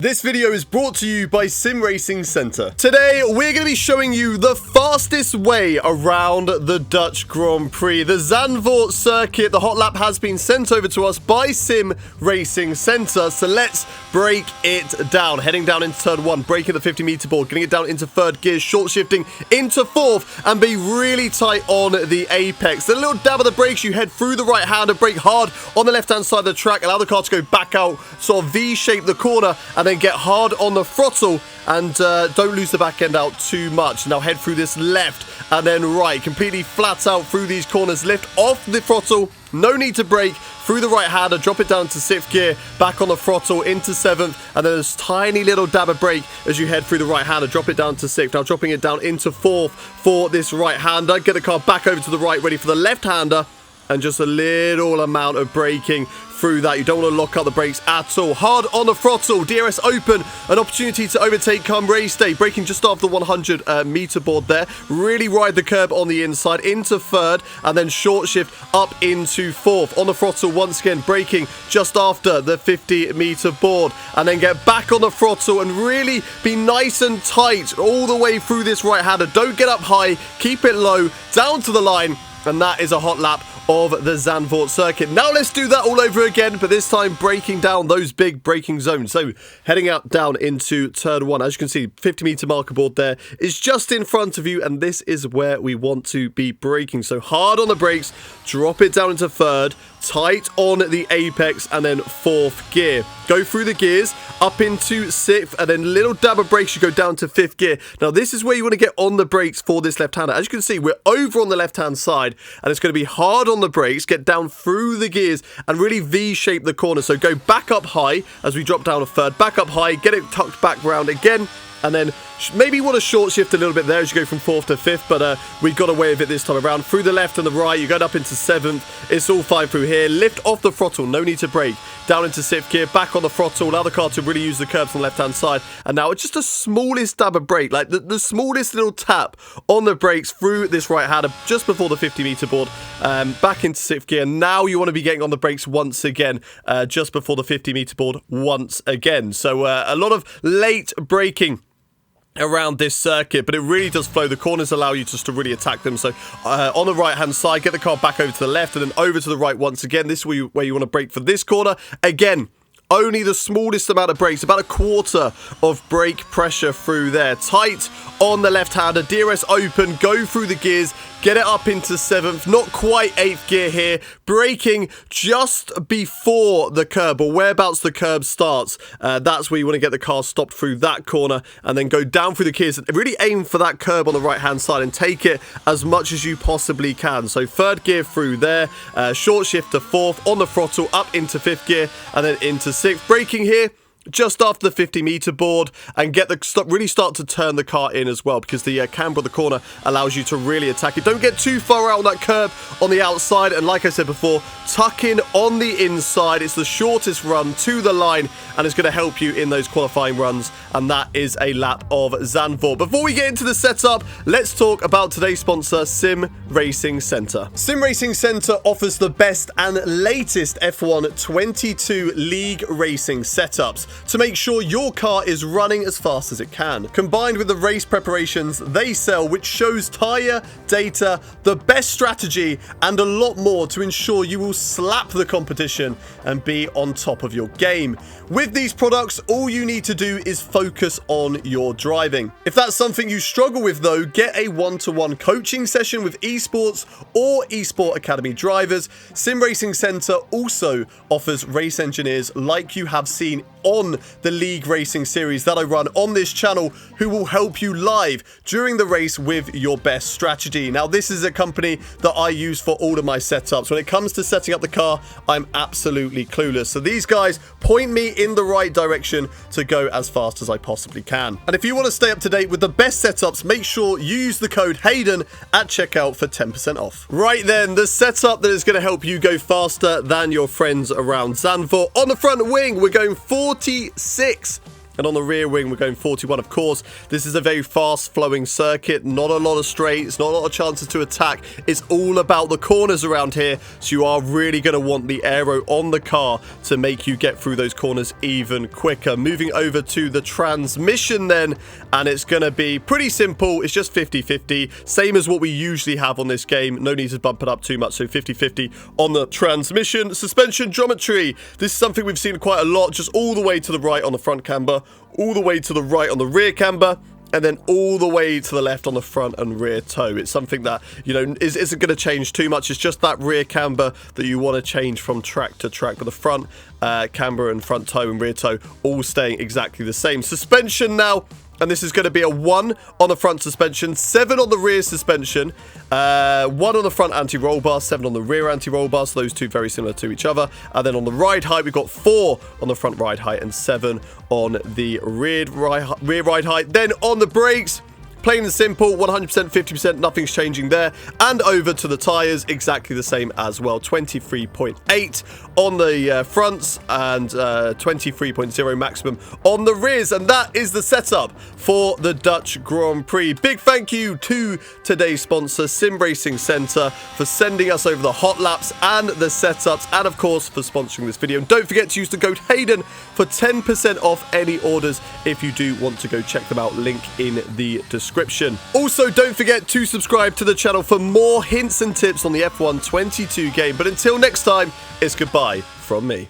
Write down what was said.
This video is brought to you by Sim Racing Centre. Today, we're going to be showing you the fastest way around the Dutch Grand Prix. The Zandvoort circuit, the Hotlap has been sent over to us by Sim Racing Centre. So let's break it down. Heading down into turn one, braking the 50-meter board, getting it down into third gear, short shifting into fourth, and be really tight on the apex. The little dab of the brakes, you head through the right hand and brake hard on the left-hand side of the track, allow the car to go back out, sort of V-shape the corner, and then get hard on the throttle and don't lose the back end out too much. Now head through this left and then right, completely flat out through these corners, lift off the throttle, no need to brake, through the right hander, drop it down to 6th gear, back on the throttle into 7th, and then this tiny little dab of brake as you head through the right hander, drop it down to 6th, now dropping it down into 4th for this right hander, get the car back over to the right, ready for the left hander, and just a little amount of braking through that. You don't want to lock up the brakes at all. Hard on the throttle, DRS open, an opportunity to overtake come race day. Braking just off the 100 meter board there. Really ride the curb on the inside into third, and then short shift up into fourth. On the throttle once again, braking just after the 50 meter board, and then get back on the throttle and really be nice and tight all the way through this right hander. Don't get up high, keep it low, down to the line, and that is a hot lap of the Zandvoort circuit. Now let's do that all over again, but this time breaking down those big braking zones. So heading out down into turn one, as you can see, 50-meter marker board there is just in front of you, and this is where we want to be braking. So hard on the brakes, drop it down into third, tight on the apex, and then fourth gear. Go through the gears, up into 6th, and then little dab of brakes, you go down to 5th gear. Now this is where you want to get on the brakes for this left-hander. As you can see, we're over on the left-hand side, and it's going to be hard on the brakes, get down through the gears, and really V-shape the corner. So go back up high as we drop down a third, back up high, get it tucked back round again, and then maybe you want to short shift a little bit there as you go from 4th to 5th, but we got away with it this time around. Through the left and the right, you go up into 7th. It's all fine through here. Lift off the throttle, no need to brake. Down into 6th gear, back on the throttle, allow the car to really use the curbs on the left-hand side. And now it's just the smallest dab of brake, like the smallest little tap on the brakes through this right hander just before the 50-meter board, back into 6th gear. Now you want to be getting on the brakes once again, just before the 50-meter board once again. So a lot of late braking around this circuit, but it really does flow. The corners allow you just to really attack them. So on the right hand side, get the car back over to the left and then over to the right once again. This is where you want to brake for this corner. Again, only the smallest amount of brakes, about a quarter of brake pressure through there. Tight on the left-hander, DRS open, go through the gears, get it up into 7th, not quite 8th gear here, braking just before the curb, or whereabouts the curb starts. That's where you want to get the car stopped through that corner, and then go down through the gears, and really aim for that curb on the right-hand side, and take it as much as you possibly can. So third gear through there, short shift to 4th, on the throttle, up into 5th gear, and then into 6th. Braking here just after the 50-meter board, and get the really start to turn the car in as well, because the camber of the corner allows you to really attack it. Don't get too far out on that curb on the outside, and like I said before, tuck in on the inside. It's the shortest run to the line, and it's going to help you in those qualifying runs, and that is a lap of Zandvoort. Before we get into the setup, let's talk about today's sponsor, Sim Racing Centre. Sim Racing Centre offers the best and latest F1 22 league racing setups to make sure your car is running as fast as it can. Combined with the race preparations they sell, which shows tyre data, the best strategy, and a lot more to ensure you will slap the competition and be on top of your game. With these products, all you need to do is focus on your driving. If that's something you struggle with though, get a one-to-one coaching session with esports or esport academy drivers. Sim Racing Centre also offers race engineers like you have seen on the League Racing series that I run on this channel, who will help you live during the race with your best strategy. Now, this is a company that I use for all of my setups. When it comes to setting up the car, I'm absolutely clueless. So these guys point me in the right direction to go as fast as I possibly can. And if you want to stay up to date with the best setups, make sure you use the code Hayden at checkout for 10% off. Right then, the setup that is going to help you go faster than your friends around Zandvoort. On the front wing, we're going 46 And on the rear wing, we're going 41. Of course, this is a very fast-flowing circuit. Not a lot of straights, not a lot of chances to attack. It's all about the corners around here. So you are really going to want the aero on the car to make you get through those corners even quicker. Moving over to the transmission then, and it's going to be pretty simple. It's just 50-50. Same as what we usually have on this game. No need to bump it up too much. So 50-50 on the transmission. Suspension geometry. This is something we've seen quite a lot. Just all the way to the right on the front camber, all the way to the right on the rear camber, and then all the way to the left on the front and rear toe. It's something that, you know, isn't going to change too much. It's just that rear camber that you want to change from track to track. But the front camber and front toe and rear toe all staying exactly the same. Suspension now. And this is going to be a 1 on the front suspension, 7 on the rear suspension, 1 on the front anti-roll bar, 7 on the rear anti-roll bar. So those two very similar to each other. And then on the ride height, we've got 4 on the front ride height and 7 on the rear ride height. Then on the brakes, plain and simple, 100%, 50%, nothing's changing there. And over to the tyres, exactly the same as well. 23.8 on the fronts and 23.0 maximum on the rears. And that is the setup for the Dutch Grand Prix. Big thank you to today's sponsor, Sim Racing Centre, for sending us over the hot laps and the setups, and of course for sponsoring this video. And don't forget to use the code Hayden for 10% off any orders if you do want to go check them out. Link in the description. Also, don't forget to subscribe to the channel for more hints and tips on the F1 22 game. But until next time, it's goodbye from me.